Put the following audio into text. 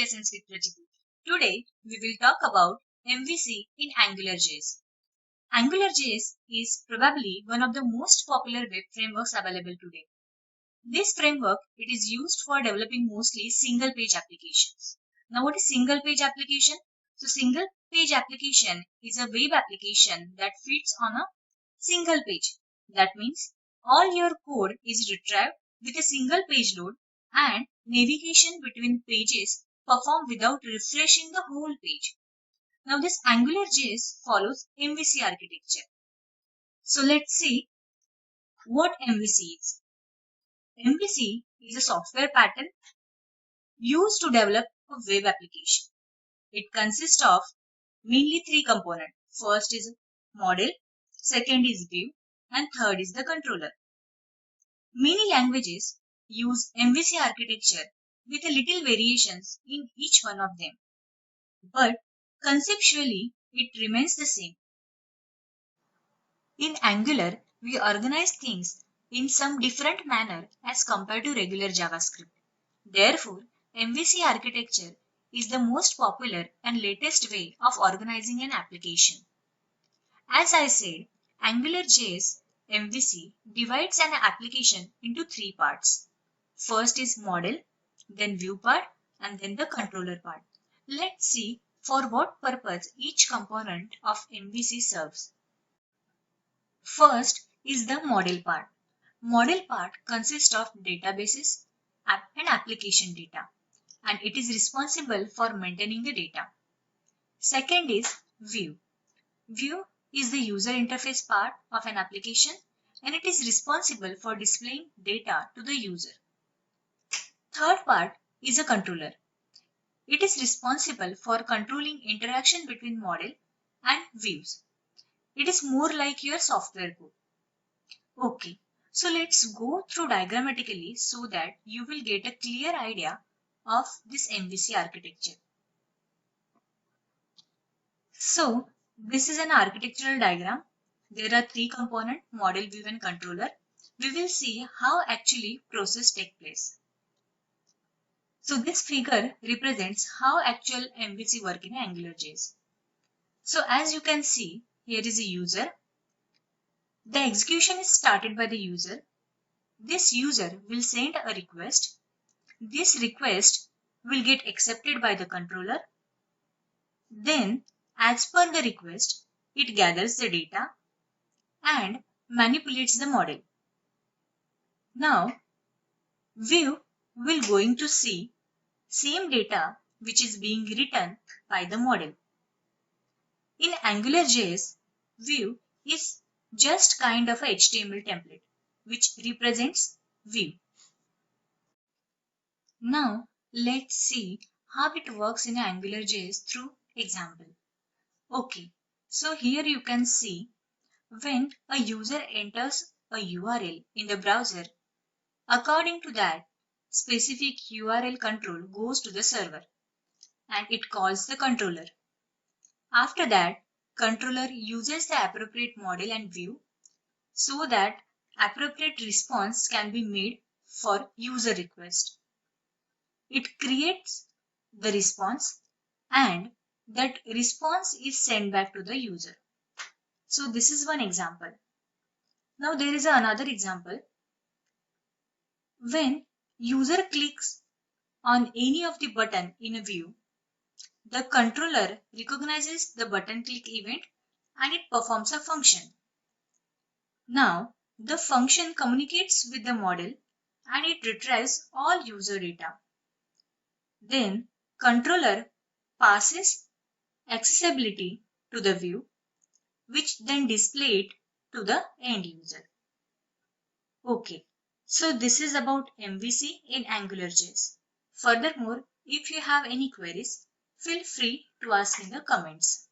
Lessons with Rajit. Today we will talk about MVC in AngularJS. AngularJS is probably one of the most popular web frameworks available today. This framework it is used for developing mostly single page applications. Now what is single page application? So single page application is a web application that fits on a single page. That means all your code is retrieved with a single page load and navigation between pages performed without refreshing the whole page. Now this AngularJS follows MVC architecture. So let's see what MVC is. MVC is a software pattern used to develop a web application. It consists of mainly three components. First is model, second is view, and third is the controller. Many languages use MVC architecture with a little variations in each one of them, but conceptually it remains the same. In Angular, we organize things in some different manner as compared to regular JavaScript. Therefore, MVC architecture is the most popular and latest way of organizing an application. As I said, AngularJS MVC divides an application into three parts. First is model, then view part, and then the controller part. Let's see for what purpose each component of MVC serves. First is the model part. Model part consists of databases and application data, and it is responsible for maintaining the data. Second is view. View is the user interface part of an application and it is responsible for displaying data to the user. Third part is a controller. It is responsible for controlling interaction between model and views. It is more like your software code. Okay, so let's go through diagrammatically so that you will get a clear idea of this MVC architecture. So this is an architectural diagram. There are three components, model, view and controller. We will see how actually process take place. So this figure represents how actual MVC work in AngularJS. So as you can see, here is a user. The execution is started by the user. This user will send a request. This request will get accepted by the controller. Then, as per the request, it gathers the data and manipulates the model. Now, view will going to see same data which is being written by the model. In AngularJS, view is just kind of a HTML template which represents view. Now, let's see how it works in AngularJS through example. Okay, so here you can see when a user enters a URL in the browser, according to that, specific URL control goes to the server and it calls the controller. After that, controller uses the appropriate model and view so that appropriate response can be made for user request. It creates the response and that response is sent back to the user. So this is one example. Now there is another example. When user clicks on any of the button in a view, the controller recognizes the button click event and it performs a function. Now the function communicates with the model and it retrieves all user data. Then controller passes accessibility to the view, which then display it to the end user. Okay, so this is about MVC in AngularJS. Furthermore, if you have any queries, feel free to ask in the comments.